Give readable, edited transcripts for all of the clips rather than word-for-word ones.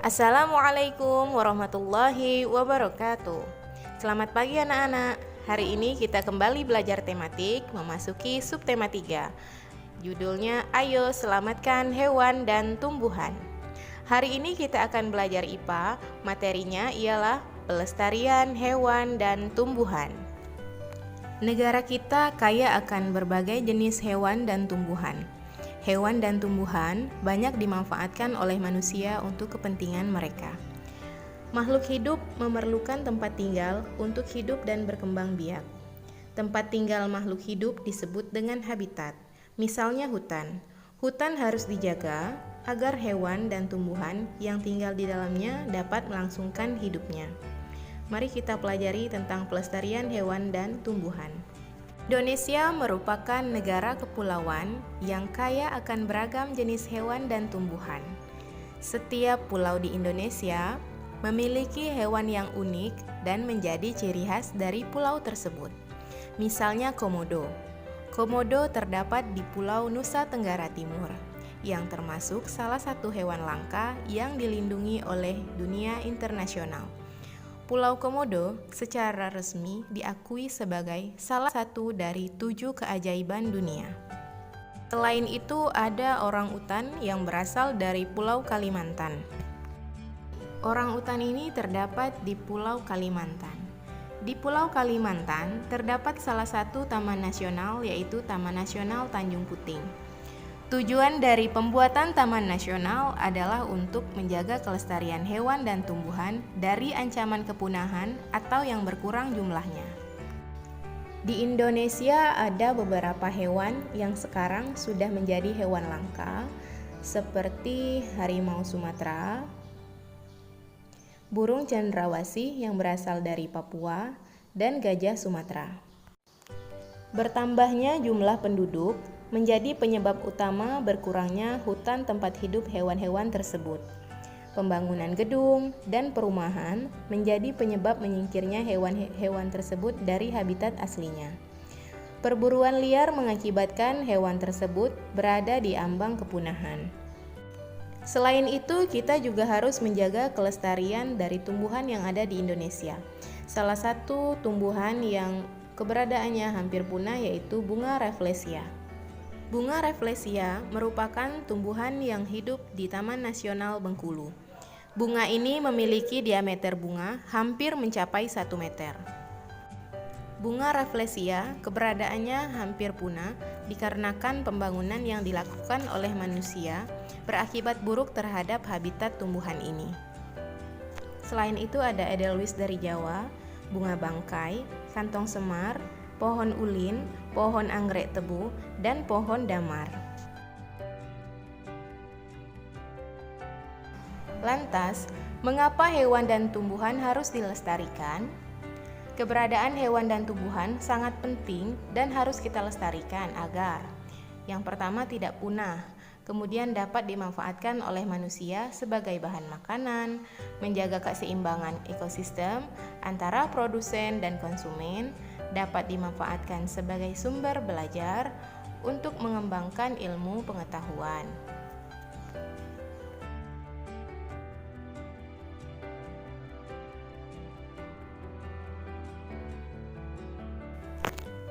Assalamualaikum warahmatullahi wabarakatuh. Selamat pagi anak-anak. Hari ini kita kembali belajar tematik memasuki subtema 3. Judulnya Ayo Selamatkan Hewan dan Tumbuhan. Hari ini kita akan belajar IPA. Materinya ialah pelestarian hewan dan tumbuhan. Negara kita kaya akan berbagai jenis hewan dan tumbuhan. Hewan dan tumbuhan banyak dimanfaatkan oleh manusia untuk kepentingan mereka. Makhluk hidup memerlukan tempat tinggal untuk hidup dan berkembang biak. Tempat tinggal makhluk hidup disebut dengan habitat. Misalnya hutan. Hutan harus dijaga agar hewan dan tumbuhan yang tinggal di dalamnya dapat melangsungkan hidupnya. Mari kita pelajari tentang pelestarian hewan dan tumbuhan. Indonesia merupakan negara kepulauan yang kaya akan beragam jenis hewan dan tumbuhan. Setiap pulau di Indonesia memiliki hewan yang unik dan menjadi ciri khas dari pulau tersebut. Misalnya komodo. Komodo terdapat di Pulau Nusa Tenggara Timur, yang termasuk salah satu hewan langka yang dilindungi oleh dunia internasional. Pulau Komodo secara resmi diakui sebagai salah satu dari 7 keajaiban dunia. Selain itu, ada orangutan yang berasal dari Pulau Kalimantan. Orangutan ini terdapat di Pulau Kalimantan. Di Pulau Kalimantan terdapat salah satu taman nasional, yaitu Taman Nasional Tanjung Puting. Tujuan dari pembuatan Taman Nasional adalah untuk menjaga kelestarian hewan dan tumbuhan dari ancaman kepunahan atau yang berkurang jumlahnya. Di Indonesia ada beberapa hewan yang sekarang sudah menjadi hewan langka, seperti harimau Sumatera, burung cendrawasih yang berasal dari Papua, dan gajah Sumatera. Bertambahnya jumlah penduduk menjadi penyebab utama berkurangnya hutan tempat hidup hewan-hewan tersebut. Pembangunan gedung dan perumahan menjadi penyebab menyingkirnya hewan-hewan tersebut dari habitat aslinya. Perburuan liar mengakibatkan hewan tersebut berada di ambang kepunahan. Selain itu, kita juga harus menjaga kelestarian dari tumbuhan yang ada di Indonesia. Salah satu tumbuhan yang keberadaannya hampir punah yaitu bunga rafflesia. Bunga rafflesia merupakan tumbuhan yang hidup di Taman Nasional Bengkulu. Bunga ini memiliki diameter bunga hampir mencapai 1 meter. Bunga rafflesia keberadaannya hampir punah dikarenakan pembangunan yang dilakukan oleh manusia berakibat buruk terhadap habitat tumbuhan ini. Selain itu ada edelweiss dari Jawa, bunga bangkai, kantong semar, pohon ulin, pohon anggrek tebu, dan pohon damar. Lantas, mengapa hewan dan tumbuhan harus dilestarikan? Keberadaan hewan dan tumbuhan sangat penting dan harus kita lestarikan agar yang pertama tidak punah, kemudian dapat dimanfaatkan oleh manusia sebagai bahan makanan, menjaga keseimbangan ekosistem antara produsen dan konsumen, dapat dimanfaatkan sebagai sumber belajar untuk mengembangkan ilmu pengetahuan.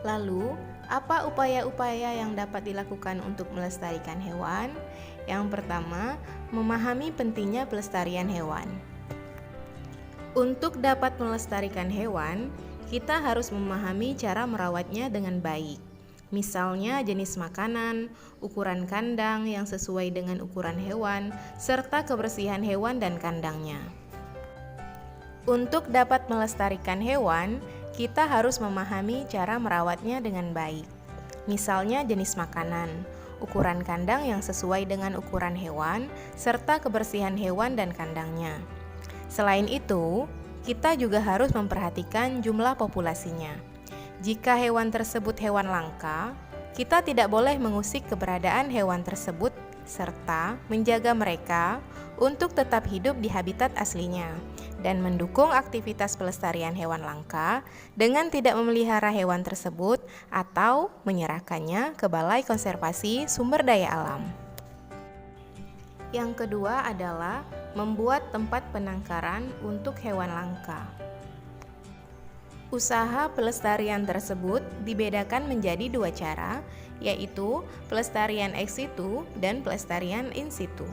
Lalu, apa upaya-upaya yang dapat dilakukan untuk melestarikan hewan? Yang pertama, memahami pentingnya pelestarian hewan. Untuk dapat melestarikan hewan, kita harus memahami cara merawatnya dengan baik. Misalnya jenis makanan, ukuran kandang yang sesuai dengan ukuran hewan, serta kebersihan hewan dan kandangnya. Untuk dapat melestarikan hewan, kita harus memahami cara merawatnya dengan baik. Misalnya jenis makanan, ukuran kandang yang sesuai dengan ukuran hewan, serta kebersihan hewan dan kandangnya. Selain itu, kita juga harus memperhatikan jumlah populasinya. Jika hewan tersebut hewan langka, kita tidak boleh mengusik keberadaan hewan tersebut serta menjaga mereka untuk tetap hidup di habitat aslinya dan mendukung aktivitas pelestarian hewan langka dengan tidak memelihara hewan tersebut atau menyerahkannya ke Balai Konservasi Sumber Daya Alam. Yang kedua adalah membuat tempat penangkaran untuk hewan langka. Usaha pelestarian tersebut dibedakan menjadi dua cara, yaitu pelestarian ex situ dan pelestarian in situ.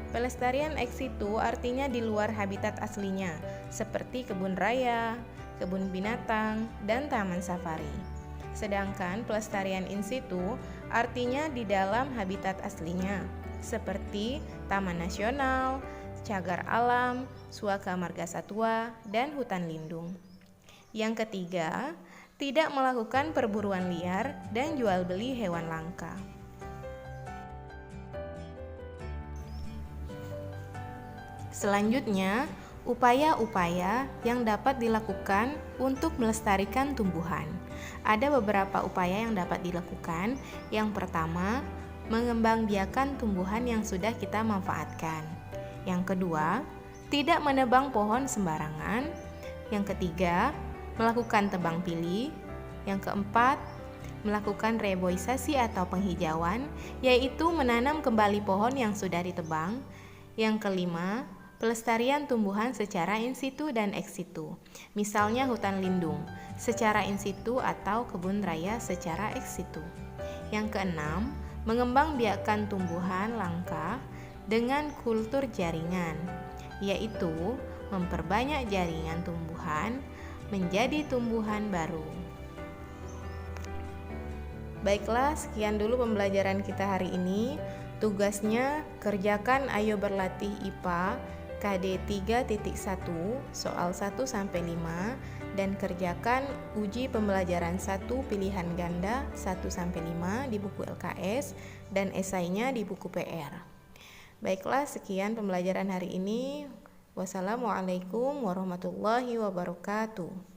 Pelestarian ex situ artinya di luar habitat aslinya, seperti kebun raya, kebun binatang, dan taman safari. Sedangkan pelestarian in situ artinya di dalam habitat aslinya, seperti taman nasional, cagar alam, suaka marga satwa, dan hutan lindung. Yang ketiga, tidak melakukan perburuan liar dan jual beli hewan langka. Selanjutnya, upaya-upaya yang dapat dilakukan untuk melestarikan tumbuhan. Ada beberapa upaya yang dapat dilakukan. Yang pertama, mengembangbiakan tumbuhan yang sudah kita manfaatkan. Yang kedua, tidak menebang pohon sembarangan. Yang ketiga, melakukan tebang pilih. Yang keempat, melakukan reboisasi atau penghijauan, yaitu menanam kembali pohon yang sudah ditebang. Yang kelima, pelestarian tumbuhan secara in situ dan ex situ, misalnya hutan lindung secara in situ atau kebun raya secara ex situ. Yang keenam, mengembangbiakan tumbuhan langka dengan kultur jaringan, yaitu memperbanyak jaringan tumbuhan menjadi tumbuhan baru. Baiklah, sekian dulu pembelajaran kita hari ini. Tugasnya kerjakan Ayo Berlatih IPA KD 3.1 soal 1-5 dan kerjakan uji pembelajaran 1 pilihan ganda 1-5 di buku LKS dan esainya di buku PR. Baiklah, sekian pembelajaran hari ini. Wassalamualaikum warahmatullahi wabarakatuh.